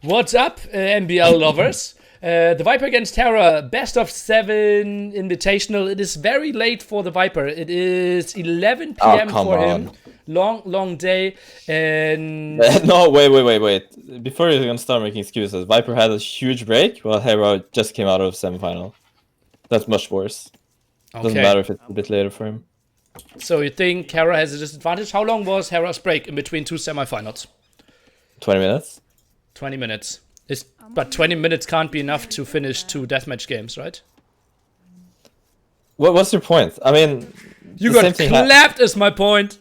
What's up, MbL lovers? The Viper against Hera, best of 7 Invitational. It is very late for the Viper. It is 11 p.m. for him. Long day. And no, wait. Before you're gonna start making excuses, Viper had a huge break while Hera just came out of semifinal. That's much worse. okay. Doesn't matter if it's a bit later for him. So you think Hera has a disadvantage? How long was Hera's break in between two semifinals? 20 minutes? 20 minutes. But 20 minutes can't be enough to finish 2 deathmatch games, right? What's your point? I mean, you got clapped is my point.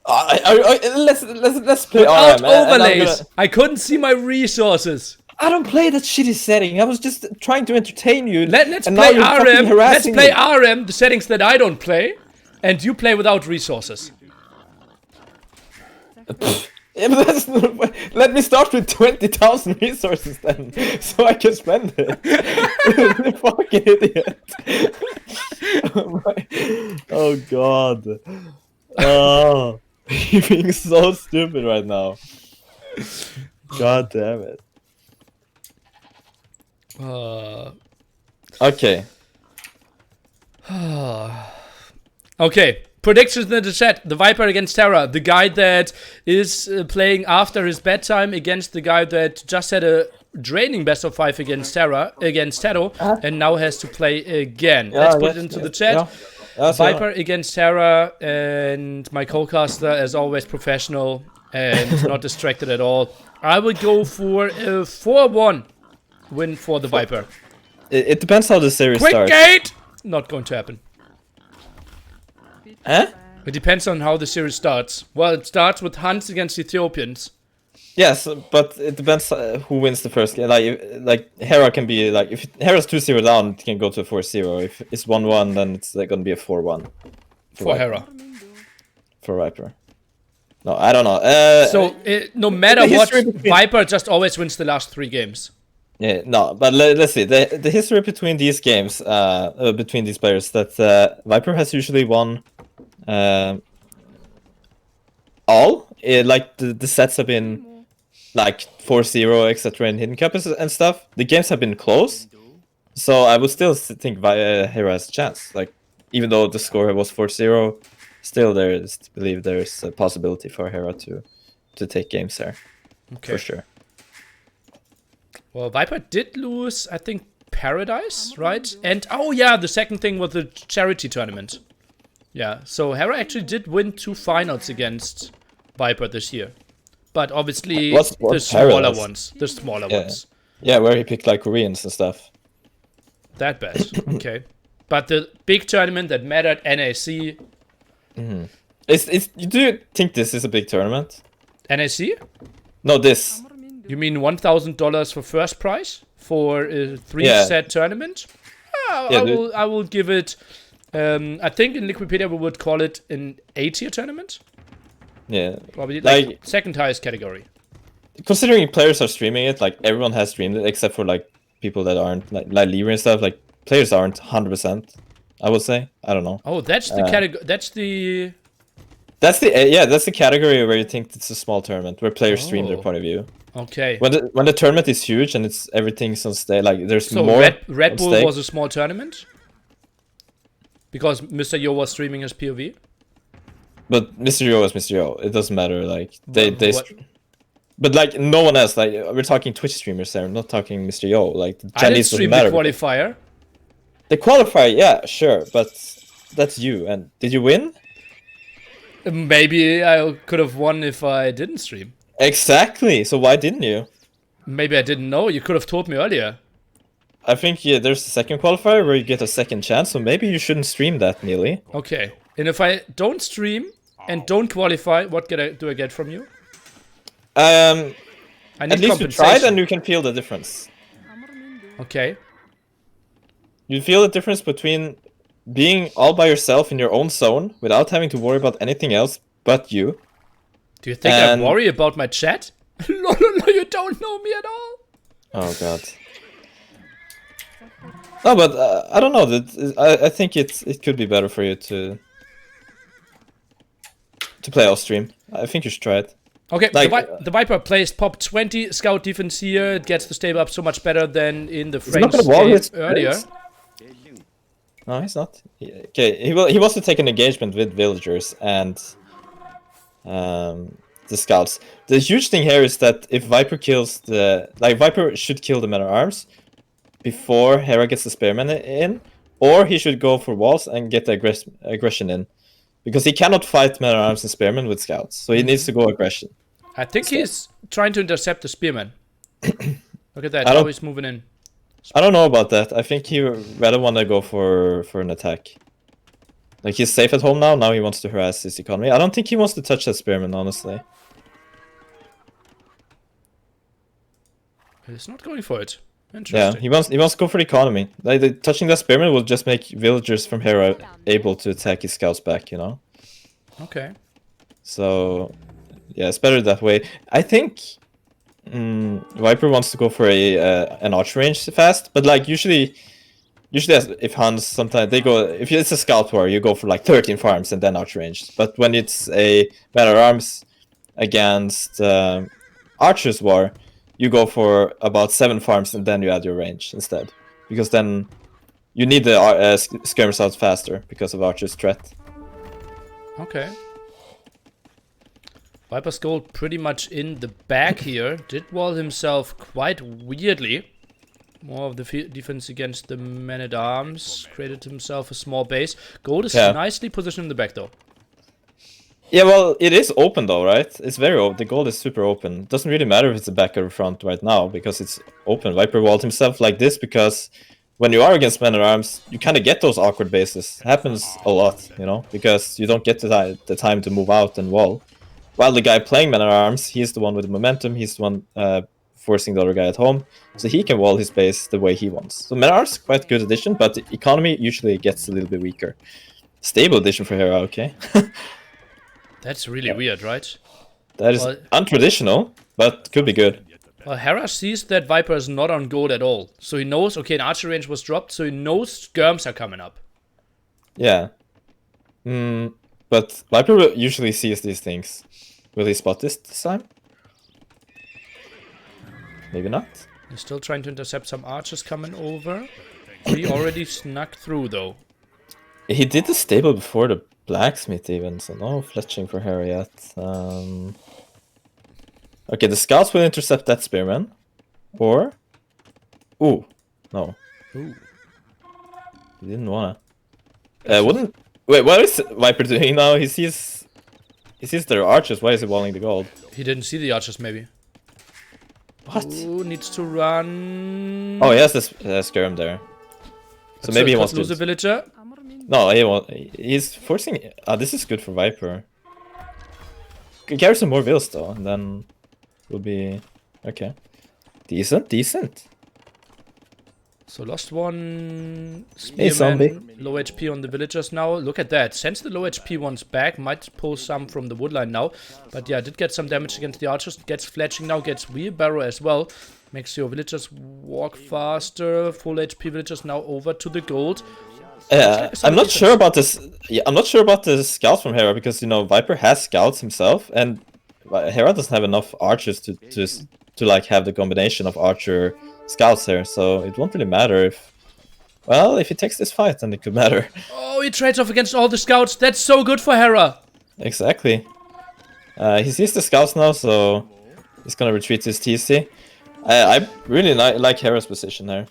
Let's play without RM, overlays. I couldn't see my resources. I don't play that shitty setting. I was just trying to entertain you. Let's play RM. Let's play RM, the settings that I don't play, and you play without resources. Yeah, but let me start with 20,000 resources then, so I can spend it. You fucking idiot. Oh god. Oh, you're being so stupid right now. God damn it. Okay. Okay. Predictions in the chat. The Viper against Hera. The guy that is playing after his bedtime against the guy that just had a draining best of 5 against Hera, against Tero, and now has to play again. Let's put it into the chat. Viper against Hera, and my co-caster, as always, professional and not distracted at all. I would go for a 4-1 win for the Viper. It depends how the series starts. Quick gate! Not going to happen. Huh? It depends on how the series starts. Well, it starts with Huns against Ethiopians. Yes, but it depends who wins the first game. Like Hera can be like, if Hera's 2-0 down, it can go to a 4-0. If it's 1-1, then it's gonna be a 4-1 for Hera. For Viper. No, I don't know. So no matter what, Viper just always wins the last 3 games. Yeah, no, but let's see. The history between these games, between these players, that Viper has usually won all. Like the sets have been like 4-0, etc. in Hidden Cup and stuff. The games have been close, so I would still think Hera has a chance. Like, even though the score was 4-0, still there's a possibility for Hera to take games there. Okay. For sure. Well, Viper did lose, I think, Paradise, right? And, oh yeah, the second thing was the charity tournament. Yeah, so Hera actually did win 2 finals against Viper this year. But obviously, the smaller ones. The smaller ones. Yeah, where he picked, like, Koreans and stuff. That bad. Okay. But the big tournament that mattered, NAC. Mm-hmm. Do you think this is a big tournament? NAC? No, this. You mean $1,000 for first prize for a 3-set tournament? I will give it. I think in Liquipedia we would call it an A-tier tournament. Yeah, probably like second highest category. Considering players are streaming it, like everyone has streamed it except for like people that aren't like Libra and stuff. Like players aren't 100%. I would say. I don't know. Oh, that's the category. That's the category where you think it's a small tournament where players stream their point of view. Okay. When the tournament is huge and everything's on stake, like there's more. So Red Bull was a small tournament because Mr. Yo was streaming his POV. But Mr. Yo is Mr. Yo. It doesn't matter. Like but like no one else. Like we're talking Twitch streamers there. I'm not talking Mr. Yo. Like the Chinese doesn't matter. I didn't stream the qualifier. The qualifier, yeah, sure, but that's you. And did you win? Maybe I could have won if I didn't stream. Exactly. So why didn't you? Maybe I didn't know. You could have told me earlier. I think there's a second qualifier where you get a second chance, so maybe you shouldn't stream that, Neely. Okay. And if I don't stream and don't qualify, what do I get from you? I need at least you tried and you can feel the difference. Okay. You feel the difference between being all by yourself in your own zone without having to worry about anything else but you. Do you think I worry about my chat? No, you don't know me at all. Oh god. No, but I don't know. I think it could be better for you to play off stream. I think you should try it. Okay, Like, the Viper plays pop 20 scout defense here. It gets the stable up so much better than in the he's not French gonna wall game his earlier. base. No, he's not. Okay, he wants to take an engagement with villagers and the scouts. The huge thing here is that if Viper kills Viper should kill the men at arms before Hera gets the spearman in, or he should go for walls and get the aggression in, because he cannot fight men at arms and spearmen with scouts, so he needs to go aggression. I think he's trying to intercept the spearman. Look at that, how he's moving in. I don't know about that. I think he rather want to go for an attack. Like, he's safe at home now. Now he wants to harass his economy. I don't think he wants to touch that spearman, honestly. He's not going for it. Interesting. Yeah, he wants to go for the economy. Like, touching that spearman will just make villagers from Hera able to attack his scouts back, you know? Okay. So, yeah, it's better that way. I think Viper wants to go for an arch range fast, but like usually if Hans sometimes they go, if it's a scout war, you go for like 13 farms and then arch range. But when it's a man at arms against archers war, you go for about 7 farms and then you add your range instead, because then you need the skirmers out faster because of archer's threat. Okay. Viper's gold pretty much in the back here. Did wall himself quite weirdly. More of the defense against the men-at-arms. Created himself a small base. Gold is nicely positioned in the back though. Yeah, well, it is open though, right? It's very open. The gold is super open. It doesn't really matter if it's the back or the front right now, because it's open. Viper walled himself like this because when you are against men-at-arms, you kind of get those awkward bases. It happens a lot, you know, because you don't get the time to move out and wall. While the guy playing men-at-arms, he's the one with the momentum, he's the one forcing the other guy at home, so he can wall his base the way he wants. So men-at-arms, quite good addition, but the economy usually gets a little bit weaker. Stable addition for Hera, okay. That's really weird, right? That is untraditional, but could be good. Well, Hera sees that Viper is not on gold at all, so he knows, okay, an archer range was dropped, so he knows skirms are coming up. Yeah. But Viper usually sees these things. Will he spot this time? Maybe not. He's still trying to intercept some archers coming over. He already snuck through, though. He did the stable before the blacksmith even, so no fletching for Hera yet. Okay, the scouts will intercept that spearman. Or... Ooh. No. Ooh. He didn't wanna. Wouldn't... Wait, what is Viper doing now? He sees their archers. Why is he walling the gold? He didn't see the archers, maybe. What? Ooh, needs to run. Oh, he has this skirm there. So maybe he wants to lose a villager. No, he won't. He's forcing. This is good for Viper. Carry some more vills though, and then will be okay. Decent. So lost one Hey, zombie. Low HP on the villagers now. Look at that. Sends the low HP ones back. Might pull some from the woodline now. But yeah, did get some damage against the archers. Gets fletching now. Gets wheelbarrow as well. Makes your villagers walk faster. Full HP villagers now over to the gold. I'm not sure about this. Yeah, I'm not sure about the scouts from Hera, because you know Viper has scouts himself, and Hera doesn't have enough archers to like have the combination of archer scouts here, so it won't really matter if... Well, if he takes this fight, then it could matter. Oh, he trades off against all the scouts. That's so good for Hera. Exactly. He sees the scouts now, so he's gonna retreat his TC. I really like Hera's position here.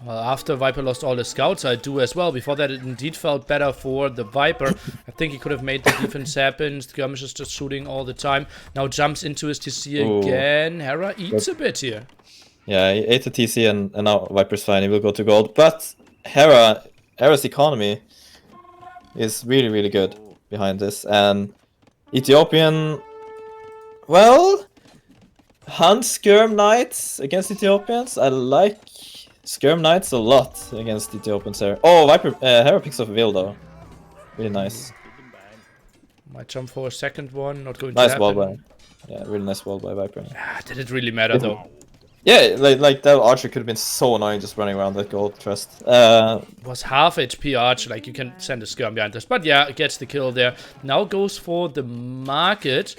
Well, after Viper lost all the scouts, I do as well. Before that, it indeed felt better for the Viper. I think he could have made the defense happen. Skirmish is just shooting all the time. Now jumps into his TC again. Hera eats a bit here. Yeah, he ate the TC and now Viper's fine. He will go to gold. But Hera's economy is really, really good behind this. And Ethiopian... Well... Hunt Skirm Knights against Ethiopians. I like Skirm Knights a lot against Ethiopians here. Oh, Hera picks up a Veil though. Really nice. Might jump for a second one. Not going nice to happen. wall by. Yeah, really nice wall by Viper. Did it really matter though? Yeah, like that archer could have been so annoying just running around that gold trust. Was half HP archer, like you can send a skirm behind this. But yeah, gets the kill there. Now goes for the market.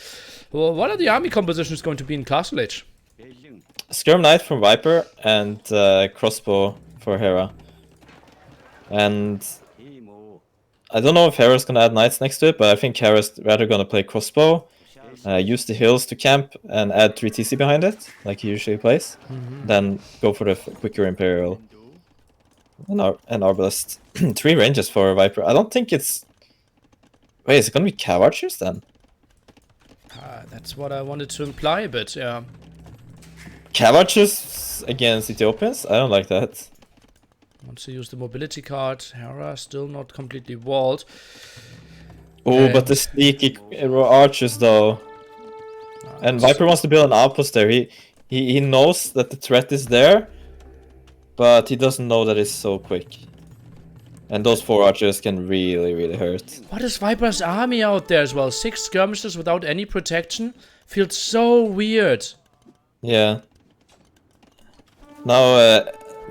Well, what are the army compositions going to be in Castle Age? Skirm Knight from Viper and crossbow for Hera. And I don't know if Hera's gonna add knights next to it, but I think Hera's rather gonna play crossbow, use the hills to camp, and add 3 TC behind it, like he usually plays. Then go for the quicker Imperial. And Arbalest. 3 ranges for Viper. I don't think it's... Wait, is it gonna be Cav Archers then? That's what I wanted to imply, but yeah. Cav Archers against Ethiopians? I don't like that. Wants to use the mobility card. Hera still not completely walled. Oh, but the sneaky archers though. And Viper wants to build an outpost there. He knows that the threat is there, but he doesn't know that it's so quick. And those 4 archers can really hurt. What is Viper's army out there as well? 6 skirmishes without any protection? Feels so weird. Yeah. Now,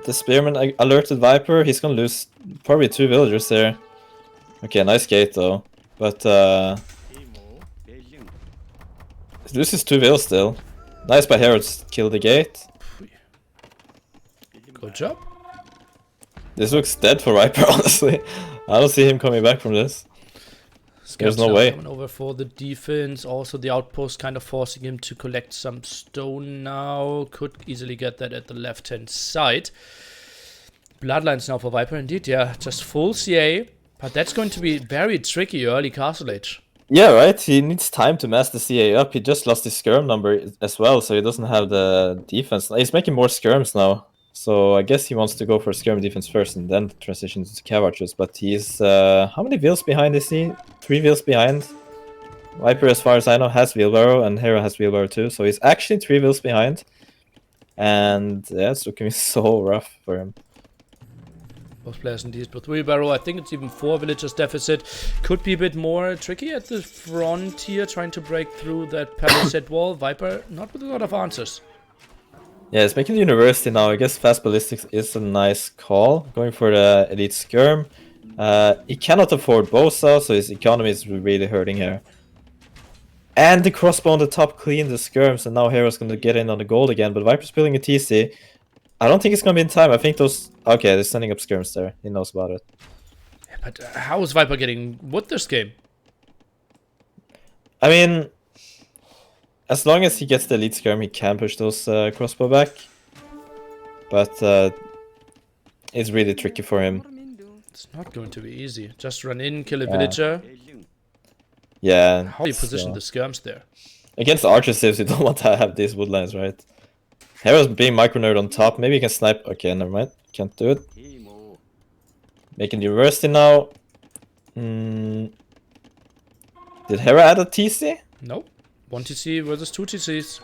the Spearman alerted Viper. He's gonna lose probably 2 villagers there. Okay, nice gate though. But, he loses 2 vills still. Nice by Hera to kill the gate. Good job. This looks dead for Viper, honestly. I don't see him coming back from this. There's no way. Coming over for the defense. Also, the outpost kind of forcing him to collect some stone now. Could easily get that at the left-hand side. Bloodlines now for Viper, indeed. Yeah, just full CA. But that's going to be very tricky early Castle Age. Yeah, right. He needs time to mess the CA up. He just lost his skirm number as well, so he doesn't have the defense. He's making more skirms now. So I guess he wants to go for skirm defense first and then transition to Cav Archers. But he's... how many vills behind is he? 3 vills behind. Viper, as far as I know, has wheelbarrow, and Hera has wheelbarrow too. So he's actually 3 vills behind. And yeah, it's looking so rough for him. Both players indeed with wheelbarrow. I think it's even 4 villagers deficit. Could be a bit more tricky at the frontier, trying to break through that palisade wall. Viper not with a lot of answers. Yeah, it's making the university now. I guess fast ballistics is a nice call. Going for the elite skirm. He cannot afford Bosa, so his economy is really hurting here. And the crossbow on the top cleaned the skirms, and now Hera's going to get in on the gold again. But Viper's building a TC. I don't think it's going to be in time. I think those... Okay, they're sending up skirms there. He knows about it. Yeah, but how is Viper getting wood this game? I mean... As long as he gets the elite skirm, he can push those crossbow back. But it's really tricky for him. It's not going to be easy. Just run in, kill a villager. Yeah. How do you position the skirms there? Against archer civs, you don't want to have these woodlines, right? Hera's being micro nerd on top. Maybe he can snipe. Okay, never mind. Can't do it. Making the university now. Did Hera add a TC? Nope. 1 TC versus 2 TCs.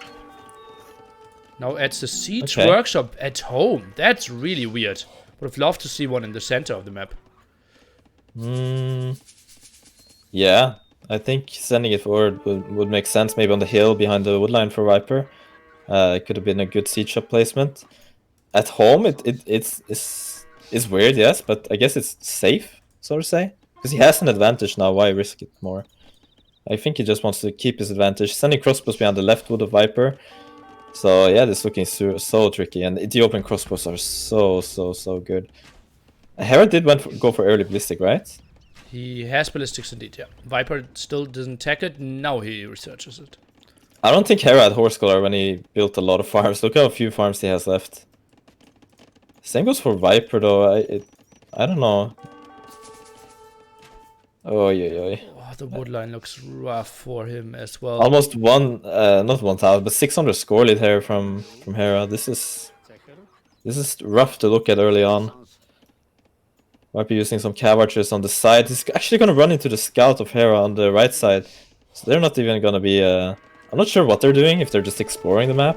Now adds the siege Okay. workshop at home. That's really weird. Would have loved to see one in the center of the map. Yeah, I think sending it forward would make sense. Maybe on the hill behind the woodline for Viper. It could have been a good siege shop placement. At home, it's weird, yes, but I guess it's safe, so to say. Because he has an advantage now, why risk it more? I think he just wants to keep his advantage. Sending crossbows behind the left wood of Viper. So yeah, this is looking so tricky. And Ethiopian crossbows are so good. Hera did go for early ballistic, right? He has ballistics indeed, yeah. Viper still doesn't tech it. Now he researches it. I don't think Hera had horse collar when he built a lot of farms. Look how few farms he has left. Same goes for Viper though. I don't know. Oh yeah. Oh, the woodline looks rough for him as well. Almost not 1,000, but 600 score lead here from Hera. This is rough to look at early on. Might be using some cav archers on the side. He's actually gonna run into the scout of Hera on the right side. So they're not even gonna be. I'm not sure what they're doing. If they're just exploring the map.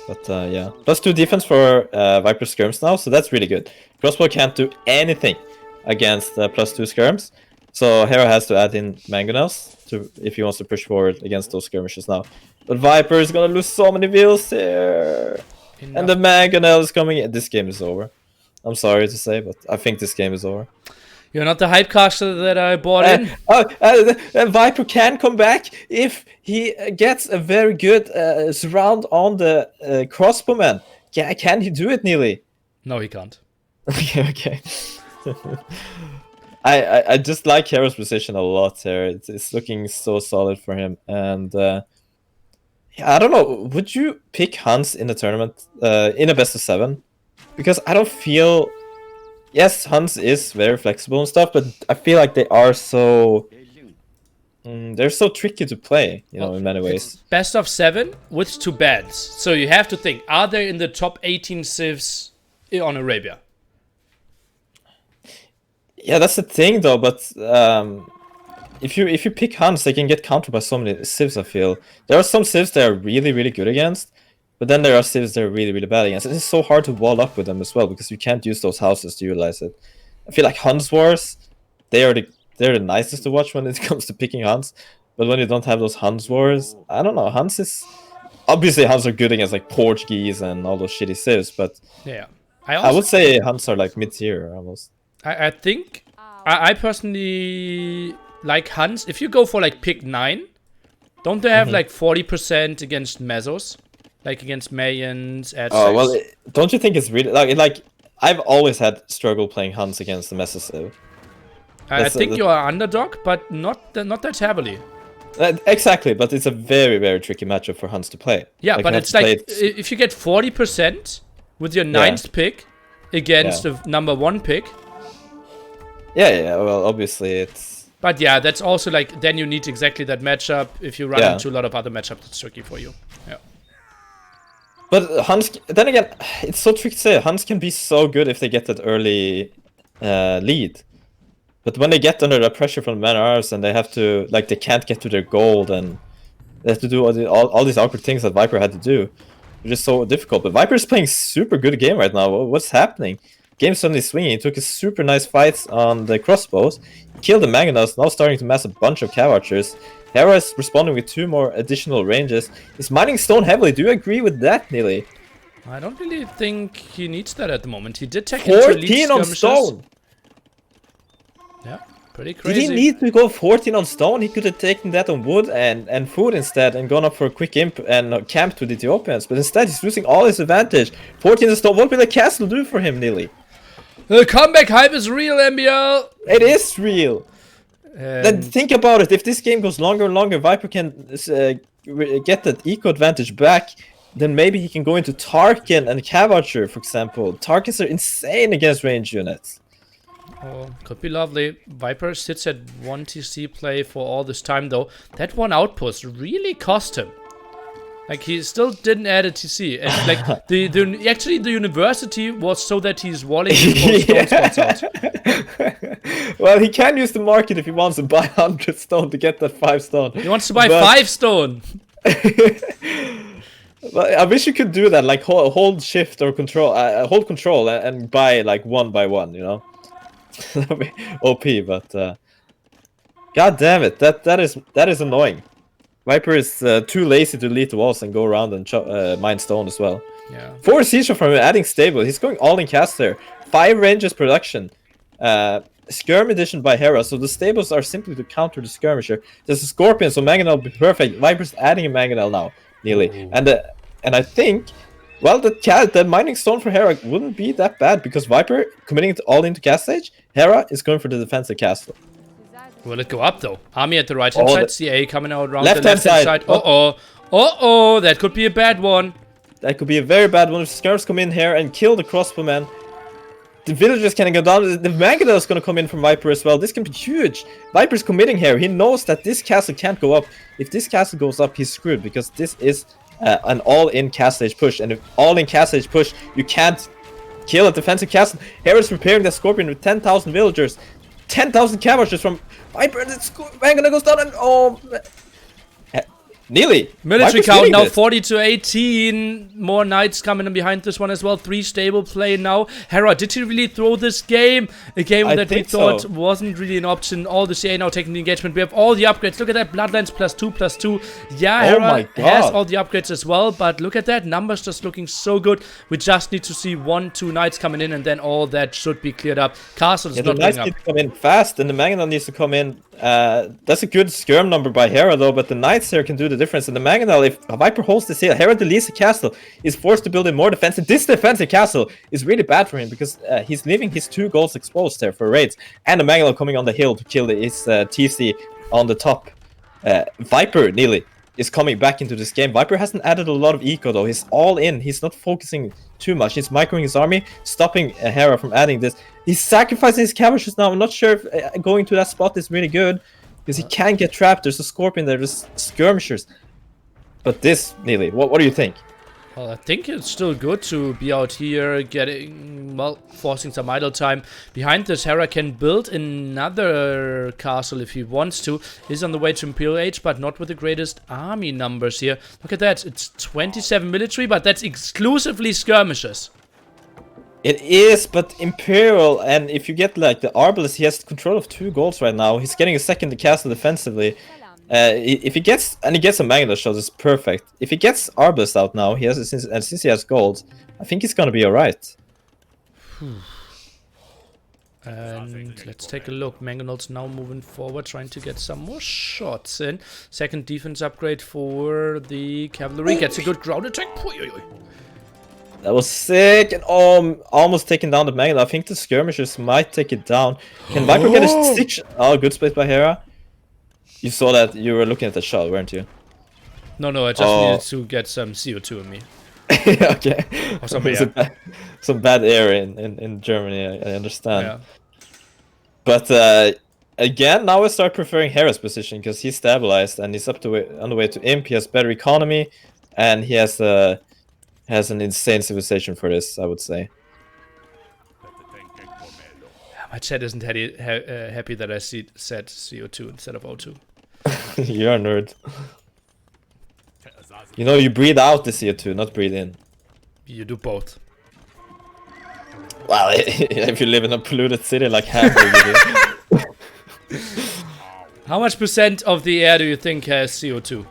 But yeah, +2 defense for Viper skirms now, so that's really good. Crossbow can't do anything against +2 skirms. So Hera has to add in mangonels if he wants to push forward against those skirmishes now. But Viper is gonna lose so many vills here. And the mangonel is coming in. This game is over. I'm sorry to say, but I think this game is over. You're not the hypecaster that I bought in. Viper can come back if he gets a very good surround on the crossbowman. Can he do it, Neely? No, he can't. Okay. I just like Hera's position a lot here. It's looking so solid for him. And I don't know. Would you pick Hans in a tournament, in a best of 7? Because I don't feel... Yes, Hans is very flexible and stuff, but I feel like they are so... they're so tricky to play, you know, in many ways. Best of 7 with 2 bans. So you have to think, are they in the top 18 civs on Arabia? Yeah, that's the thing though, but if you pick Hans, they can get countered by so many civs, I feel. There are some civs they are really, really good against, but then there are civs that are really, really bad against. It's so hard to wall up with them as well, because you can't use those houses to utilize it. I feel like Hans Wars, they're the nicest to watch when it comes to picking Hans, but when you don't have those Hans Wars, I don't know, Hans is... Obviously, Hans are good against like Portuguese and all those shitty civs, but... Yeah. I would say Hans are like mid-tier, almost. I think I personally like Hans. If you go for like pick 9, don't they have like 40% against Mesos? Like against Mayans at Oh, well, don't you think it's really... Like I've always had struggle playing Hans against the Mesos. I think you are underdog, but not that heavily. Exactly, but it's a very, very tricky matchup for Hans to play. Yeah, like, but it's like, if you get 40% with your 9th pick against the number 1 pick... Yeah, well, obviously it's... But yeah, that's also like, then you need exactly that matchup. If you run into a lot of other matchups, it's tricky for you. Yeah. But Hans, then again, it's so tricky to say. Hans can be so good if they get that early lead. But when they get under the pressure from the man-at-arms and they have to, like, they can't get to their gold and they have to do all these awkward things that Viper had to do, which is so difficult. But Viper is playing super good game right now. What's happening? Game suddenly swinging. He took a super nice fight on the crossbows, killed the Mangonels, now starting to mass a bunch of Cav Archers. Hera is responding with 2 more additional ranges. He's mining stone heavily. Do you agree with that, Neely? I don't really think he needs that at the moment. He did take into 14 on stone! Yeah, pretty crazy. Did he need to go 14 on stone? He could have taken that on wood and food instead and gone up for a quick imp and camped with Ethiopians. But instead, he's losing all his advantage. 14 on stone. What will the castle do for him, Neely? The comeback hype is real, MbL! It is real! Then think about it. If this game goes longer and longer, Viper can get that eco advantage back. Then maybe he can go into Tarkin and Cav Archer, for example. Tarkins are insane against range units. Oh, could be lovely. Viper sits at 1 TC play for all this time, though. That one outpost really cost him. Like, he still didn't add a TC. And, like, actually, the university was so that he's walling those stone spots out. Well, he can use the market if he wants to buy 100 stone to get that 5 stone. He wants to buy 5 stone. But I wish you could do that, like hold shift or control, hold control and buy like 1 by 1, you know? That'd be OP, but god damn it, that is annoying. Viper is too lazy to lead the walls and go around and mine stone as well. Yeah. 4 seizure from him, adding stable. He's going all in cast there. 5 ranges production. Skirm edition by Hera, so the stables are simply to counter the skirmisher. There's a scorpion, so Mangonel will be perfect. Viper's adding a Mangonel now, nearly. And I think, well, the mining stone for Hera wouldn't be that bad because Viper committing it all into cast stage. Hera is going for the defensive castle. Will it go up though? Army at the right hand side, CA coming out around left the left hand side. Uh-oh, that could be a bad one. That could be a very bad one if skirms come in here and kill the crossbowman. The villagers can go down. The Mangonel is going to come in from Viper as well. This can be huge. Viper's committing here. He knows that this castle can't go up. If this castle goes up, he's screwed because this is an all-in cast stage push. And if all-in cast stage push, you can't kill a defensive castle. Hera's preparing the scorpion with 10,000 villagers. 10,000 Cav Archers from Viper, and Mangonel goes down and Nearly. Military Viper's count winning now this. 40 to 18. More knights coming in behind this one as well. 3 stable play now. Hera, did he really throw this game? A game I that we think thought so. wasn't really an option. All the CA now taking the engagement. We have all the upgrades. Look at that. Bloodlines +2/+2. Yeah, Oh Hera my has God. all the upgrades as well. But look at that. Numbers just looking so good. We just need to see 1-2 knights coming in. And then all that should be cleared up. Castle is Yeah, the not knights going up. need to come in fast, and the Mangonel needs to come in. That's a good skirm number by Hera, though, but the knights here can do the difference. And the Mangonel, if Viper holds this hill, Hera deletes the castle, is forced to build in more defense. And this defensive castle is really bad for him because he's leaving his 2 goals exposed there for raids. And the Mangonel coming on the hill to kill his TC on the top. Viper, nearly, is coming back into this game. Viper hasn't added a lot of eco, though. He's all in. He's not focusing too much. He's microing his army, stopping Hera from adding this. He's sacrificing his cabbages now. I'm not sure if going to that spot is really good because he can get trapped. There's a scorpion there. There's skirmishers. But this, nearly, what do you think? Well, I think it's still good to be out here getting, well, forcing some idle time. Behind this, Hera can build another castle if he wants to. He's on the way to Imperial Age, but not with the greatest army numbers here. Look at that. It's 27 military, but that's exclusively skirmishes. It is, but Imperial, and if you get like the Arbalest, he has control of 2 goals right now. He's getting a second castle defensively. If he gets a Mangonel shot, it's perfect. If he gets Arbalest out now, since he has gold, I think he's gonna be alright. And let's take a look. Mangonel's now moving forward, trying to get some more shots in. Second defense upgrade for the cavalry. Gets a good ground attack. That was sick, and almost taking down the Mangonel. I think the skirmishers might take it down. Can Viper get a stitch? Oh, good space by Hera. You saw that. You were looking at the shot, weren't you? No, I just needed to get some CO2 in me. Okay. Or some air. Some bad air in Germany, I understand. Yeah. But again, now I start preferring Hera's position because he's stabilized and he's on the way to Imp. He has better economy, and he has an insane civilization for this, I would say. My chat isn't happy that I said CO2 instead of O2. You're a nerd. You know, you breathe out the CO2, not breathe in. You do both. Well, if you live in a polluted city like Hamburg, you do. How much % of the air do you think has CO2?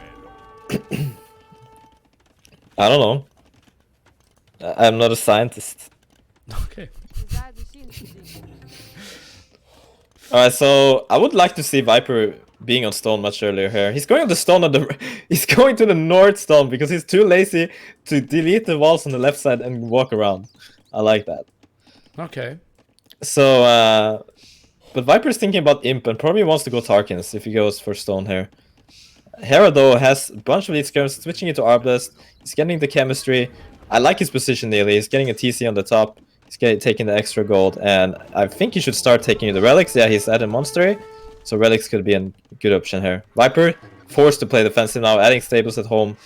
I don't know. I'm not a scientist. Okay. Alright, so I would like to see Viper being on stone much earlier here. He's going on the stone he's going to the north stone because he's too lazy to delete the walls on the left side and walk around. I like that. Okay. So, but Viper's thinking about Imp and probably wants to go Tarkins if he goes for stone here. Hera, though, has a bunch of these skirms, switching into Arbalest. He's getting the chemistry. I like his position nearly. He's getting a TC on the top. He's taking the extra gold, and I think he should start taking the relics. Yeah, he's added Monstery, so relics could be a good option here. Viper, forced to play defensive now, adding stables at home.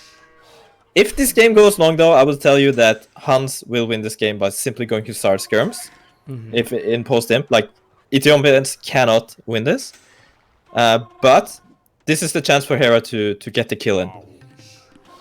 If this game goes long, though, I will tell you that Hans will win this game by simply going to start skirms. If in post-imp, like, Ethiopians cannot win this. But this is the chance for Hera to get the kill in.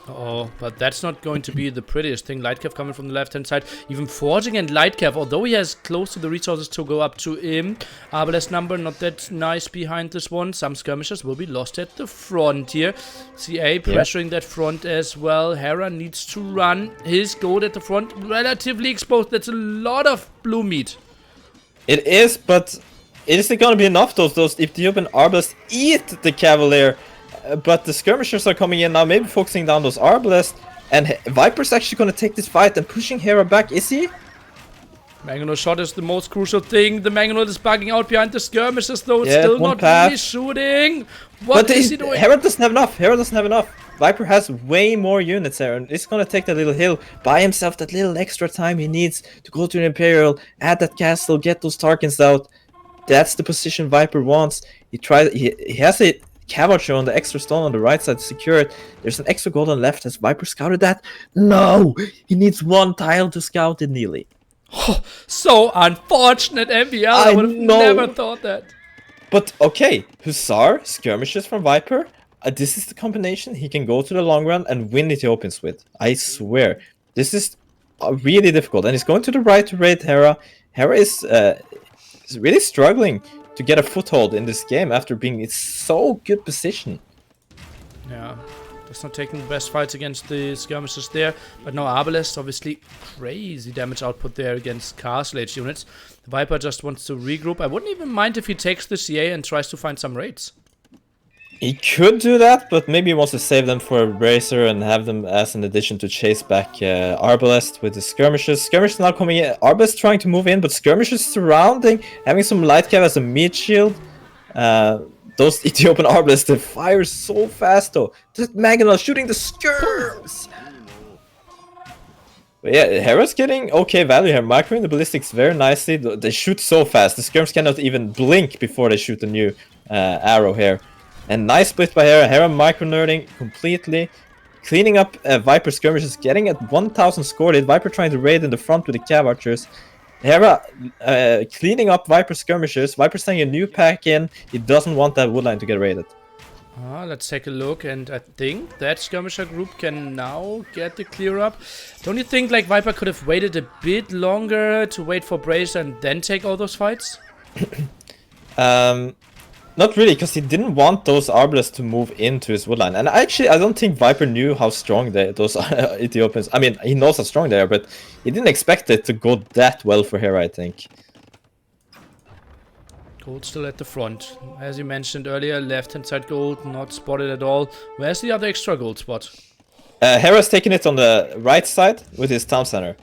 Oh, but that's not going to be the prettiest thing. Lightcav coming from the left-hand side. Even Forging and Lightcav, although he has close to the resources to go up to him. Arbalest number, not that nice behind this one. Some skirmishers will be lost at the front here. CA pressuring that front as well. Hera needs to run his gold at the front. Relatively exposed. That's a lot of blue meat. It is, but is it gonna be enough? Those Ethiopian Arbalest eat the Cavalier. But the skirmishers are coming in now, maybe focusing down those Arbalest. And Viper's actually going to take this fight and pushing Hera back, is he? Mangonel shot is the most crucial thing. The Mangonel is bugging out behind the skirmishers, though. It's still not really shooting. What is he doing? Hera doesn't have enough. Hera doesn't have enough. Viper has way more units there, and it's going to take that little hill by himself, that little extra time he needs to go to an Imperial, add that castle, get those Tarkins out. That's the position Viper wants. He has it. Cavalry on the extra stone on the right side to secure it. There's an extra gold on the left. Has Viper scouted that? No! He needs one tile to scout it, Neely. Oh, so unfortunate, MbL. I would have never thought that. But okay, Hussar, skirmishes from Viper. this is the combination he can go to the long run and win Ethiopians with. I swear. This is really difficult. And he's going to the right to raid Hera. Hera is really struggling to get a foothold in this game after being in so good position. Yeah. Just not taking the best fights against the skirmishes there. But now Ovalle, obviously crazy damage output there against Castle Age units. The Viper just wants to regroup. I wouldn't even mind if he takes the CA and tries to find some raids. He could do that, but maybe he wants to save them for a Bracer and have them as an addition to chase back Arbalest with the skirmishes. Skirmishes now coming in. Arbalest trying to move in, but skirmishes surrounding, having some light cav as a meat shield. Those Ethiopian Arbalest, they fire so fast though. Just Maganel shooting the skirms. But yeah, Hera's getting okay value here. Microing the ballistics very nicely. They shoot so fast. The skirms cannot even blink before they shoot the new arrow here. And nice split by Hera. Hera micro-nerding completely. Cleaning up Viper skirmishes. Getting at 1000 scored. Viper trying to raid in the front with the cav archers. Hera cleaning up Viper skirmishes. Viper sending a new pack in. He doesn't want that woodline to get raided. Let's take a look, and I think that skirmisher group can now get the clear up. Don't you think like Viper could have waited a bit longer to wait for Bracer and then take all those fights? Not really, because he didn't want those Arbalists to move into his woodline. And actually, I don't think Viper knew how strong those Ethiopians... I mean, he knows how strong they are, but he didn't expect it to go that well for Hera, I think. Gold still at the front. As you mentioned earlier, left-hand side gold, not spotted at all. Where's the other extra gold spot? Hera's taking it on the right side with his town center.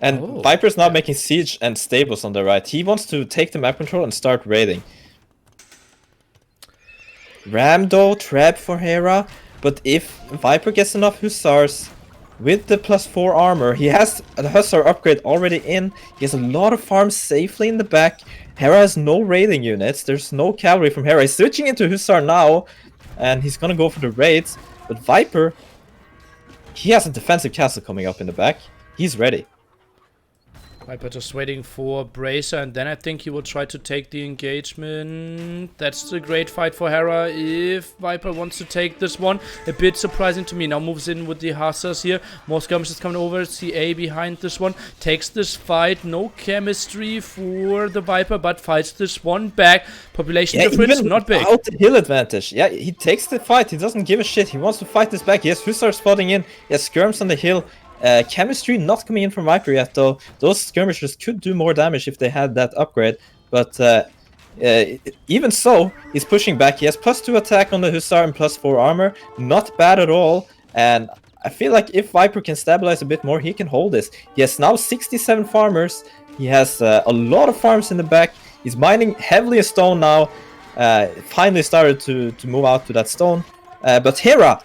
And Viper's now making siege and stables on the right. He wants to take the map control and start raiding. Ramdo, trap for Hera, but if Viper gets enough Hussars with the +4 armor, he has the Hussar upgrade already in, he has a lot of farms safely in the back, Hera has no raiding units, there's no cavalry from Hera, he's switching into Hussar now, and he's gonna go for the raids, but Viper, he has a defensive castle coming up in the back, he's ready. Viper just waiting for Bracer, and then I think he will try to take the engagement. That's a great fight for Hera if Viper wants to take this one. A bit surprising to me. Now moves in with the Hussars here. More skirmishes coming over. CA behind this one. Takes this fight. No chemistry for the Viper, but fights this one back. Population difference, not big. Out the hill advantage. Yeah, he takes the fight. He doesn't give a shit. He wants to fight this back. He has Hussars spotting in. He has skirms on the hill. Chemistry not coming in from Viper yet though. Those skirmishers could do more damage if they had that upgrade, but even so, he's pushing back. He has +2 attack on the Hussar and +4 armor. Not bad at all, and I feel like if Viper can stabilize a bit more, he can hold this. He has now 67 farmers. He has a lot of farms in the back. He's mining heavily a stone now. Finally started to move out to that stone. But Hera,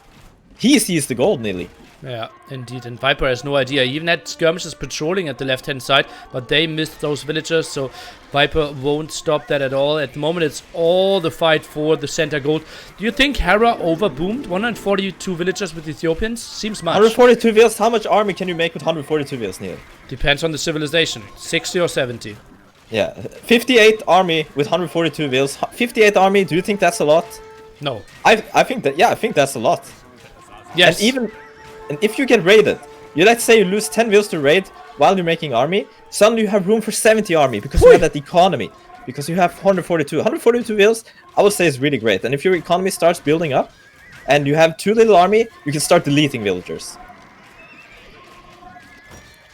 he sees the gold nearly. Yeah, indeed. And Viper has no idea. He even had skirmishes patrolling at the left-hand side, but they missed those villagers, so Viper won't stop that at all. At the moment, it's all the fight for the center gold. Do you think Hera overboomed 142 villagers with Ethiopians? Seems much. 142 vils? How much army can you make with 142 vils, Neil? Depends on the civilization. 60 or 70. Yeah, 58 army with 142 vils. 58 army, do you think that's a lot? No. I think that, yeah, I think that's a lot. Yes. And if you get raided, let's say you lose 10 vils to raid while you're making army, suddenly you have room for 70 army because you have that economy. Because you have 142. 142 vils, I would say is really great. And if your economy starts building up and you have too little army, you can start deleting villagers.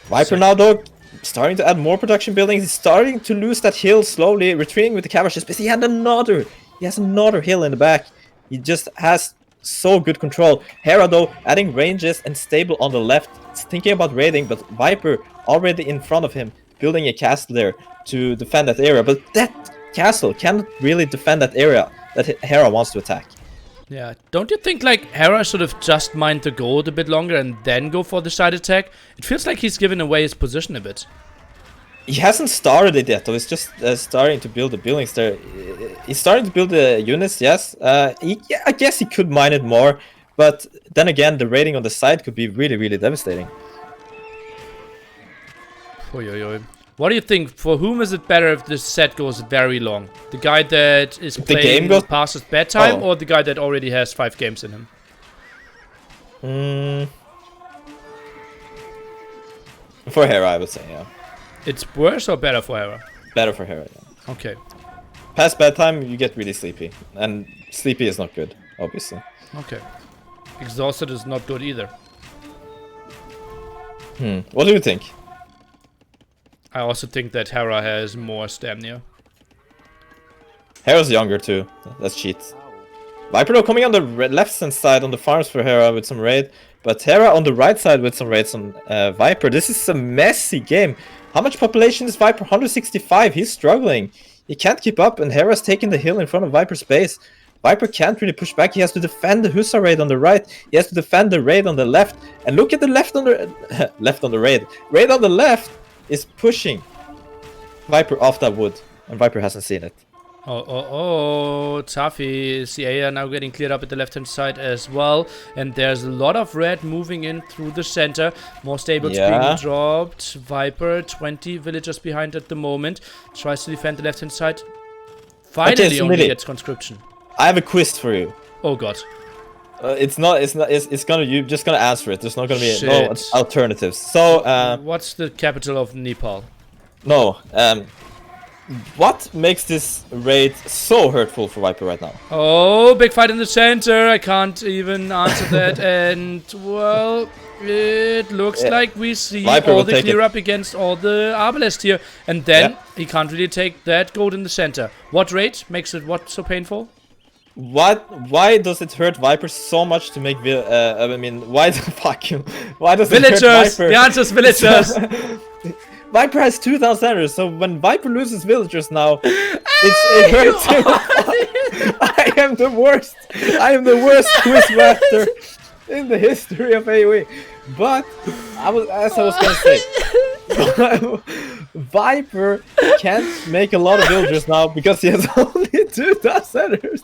Viper now though, starting to add more production buildings. He's starting to lose that hill slowly, retreating with the cavalry. But he has another hill in the back. He just has so good control. Hera though adding ranges and stable on the left. He's thinking about raiding, but Viper already in front of him, building a castle there to defend that area. But that castle cannot really defend that area that Hera wants to attack. Yeah, don't you think like Hera should have just mined the gold a bit longer and then go for the side attack? It feels like he's giving away his position a bit. He hasn't started it yet though, he's just starting to build the buildings there. He's starting to build the units, yes. Yeah, I guess he could mine it more, but then again, the raiding on the side could be really, really devastating. Oi, oi, oi. What do you think? For whom is it better if this set goes very long? The guy that is If the game goes past his bedtime, Oh. or the guy that already has 5 games in him? For Hera, I would say, yeah. It's worse or better for Hera? Better for Hera, yeah. Okay. Past bedtime, you get really sleepy. And sleepy is not good, obviously. Okay. Exhausted is not good either. What do you think? I also think that Hera has more stamina. Hera's younger too. That's cheat. Viper though coming on the left hand side on the farms for Hera with some raid. But Hera on the right side with some raids on Viper. This is a messy game. How much population is Viper? 165. He's struggling. He can't keep up, and Hera's taking the hill in front of Viper's base. Viper can't really push back. He has to defend the Hussar raid on the right. He has to defend the raid on the left. And look at the left on the left on the raid. Raid on the left is pushing Viper off that wood, and Viper hasn't seen it. Oh, Taffy. CA are now getting cleared up at the left-hand side as well. And there's a lot of red moving in through the center. More stables being dropped. Viper, 20 villagers behind at the moment. Tries to defend the left-hand side. Finally only gets conscription. I have a quiz for you. Oh god. It's gonna, you're just gonna answer it. There's not gonna be no alternatives. So, what's the capital of Nepal? No, what makes this raid so hurtful for Viper right now? Oh, big fight in the center. I can't even answer that. And, well, it looks like we see Viper all the clear up against all the Arbalest here. And then he can't really take that gold in the center. What raid makes it what so painful? Why does it hurt Viper so much to make I mean, why the fuck you? Why does villagers! It hurt Viper? The answer's villagers! Viper has 2,000 centers, so when Viper loses villagers now, it hurts him. I am the worst. I am the worst quiz master in the history of AoE. But as I was gonna say, Viper can't make a lot of villagers now because he has only 2,000 centers,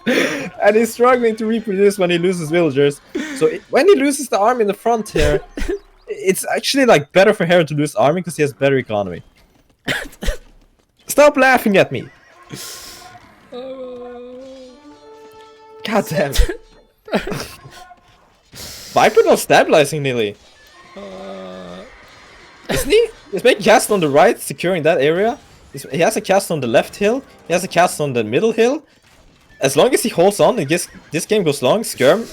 and he's struggling to reproduce when he loses villagers. So when he loses the army in the front here, it's actually like better for Hera to lose army because he has better economy. Stop laughing at me. God damn it. Viper not stabilizing nearly. Isn't he? He's making castle on the right, securing that area. He has a castle on the left hill. He has a castle on the middle hill. As long as he holds on and this game goes long, Skirm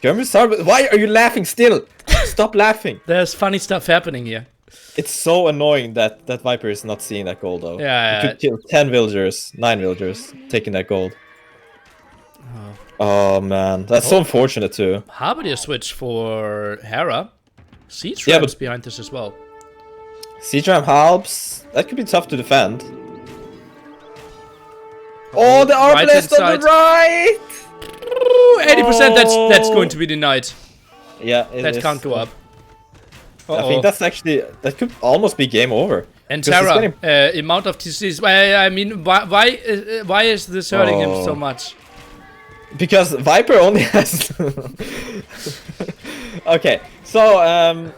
will start. But why are you laughing still? Stop laughing. There's funny stuff happening here. It's so annoying that Viper is not seeing that gold though. Yeah. He could kill 10 villagers, 9 villagers, taking that gold. Oh man, that's so unfortunate too. Halberdier switch for Hera. Siege Ram's behind this as well. Siege Ram helps. That could be tough to defend. Oh, the Arbalest on the right! 80%, that's going to be denied. Yeah, that can't go up. I think that's actually, that could almost be game over. And Terra, amount of TCs. I mean, why is this hurting him so much? Because Viper only has. Okay, so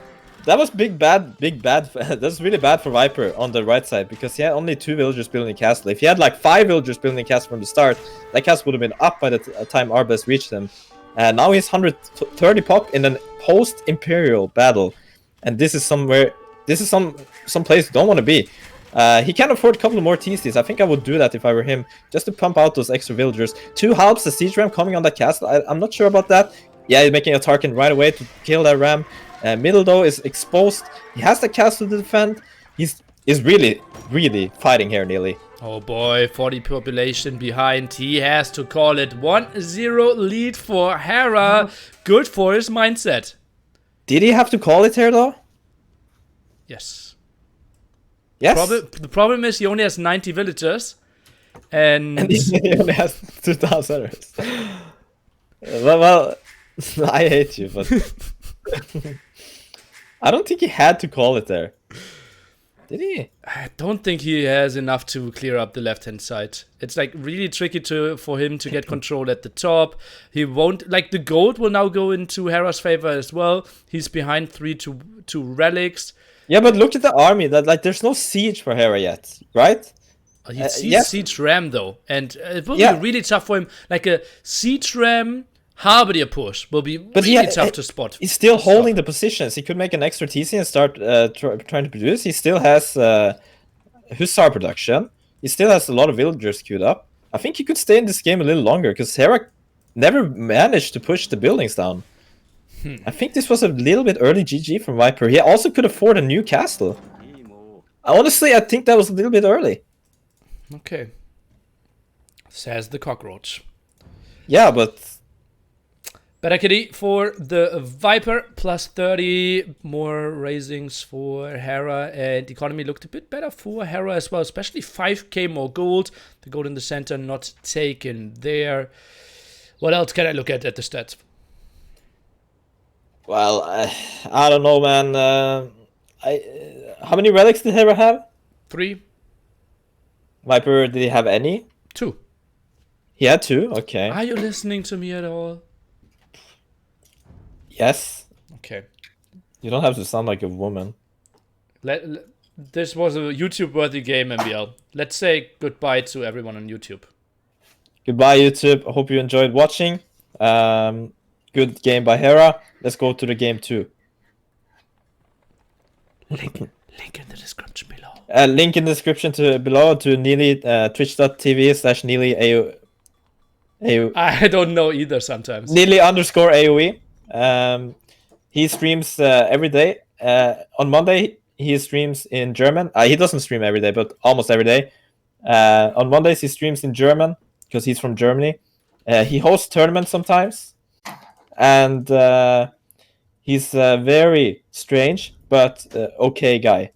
that was bad. That's really bad for Viper on the right side because he had only 2 villagers building a castle. If he had like 5 villagers building a castle from the start, that castle would have been up by the time Arbalest reached him. And now he's 130 pop in a post-imperial battle, and this is somewhere. This is some place you don't want to be. He can afford a couple of more TCs. I think I would do that if I were him, just to pump out those extra villagers. 2 helps the siege ram coming on that castle. I'm not sure about that. Yeah, he's making a Tarkin right away to kill that ram. Middle though is exposed. He has the castle to defend. He's really fighting here nearly. Oh boy, 40 population behind. He has to call it 1-0 lead for Hera. Good for his mindset. Did he have to call it here though? Yes. Yes. The problem is he only has 90 villagers, and he only has 2,000. Well, I hate you, but I don't think he had to call it there. Did he? I don't think he has enough to clear up the left-hand side. It's like really tricky for him to get control at the top. He won't, like, the gold will now go into Hera's favor as well. He's behind 3 to relics. Yeah, but look at the army. That like there's no siege for Hera yet, right? He sees yes. siege ram though, and it will Yeah. be really tough for him. Like a siege ram Harbinger push will be really tough to spot. He's still holding the positions. He could make an extra TC and start trying to produce. He still has Hussar production. He still has a lot of villagers queued up. I think he could stay in this game a little longer because Hera never managed to push the buildings down. I think this was a little bit early GG from Viper. He also could afford a new castle. Honestly, I think that was a little bit early. Okay. Says the cockroach. Yeah, but... Better KD for the Viper, plus 30. More raisings for Hera, and economy looked a bit better for Hera as well, especially 5k more gold. The gold in the center not taken there. What else can I look at the stats? Well, I don't know, man. How many relics did Hera have? 3. Viper, did he have any? 2. He had 2? Okay. Are you listening to me at all? Yes. Okay. You don't have to sound like a woman. This was a YouTube-worthy game, MbL. Let's say goodbye to everyone on YouTube. Goodbye, YouTube. I hope you enjoyed watching. Good game by Hera. Let's go to the game 2. Link in the description below. Link in the description below to Neely, twitch.tv/Neely I don't know either sometimes. Neely_AOE. He streams every day. On Monday, he streams in German. He doesn't stream every day, but almost every day. On Mondays, he streams in German because he's from Germany. He hosts tournaments sometimes. And he's a very strange but okay guy.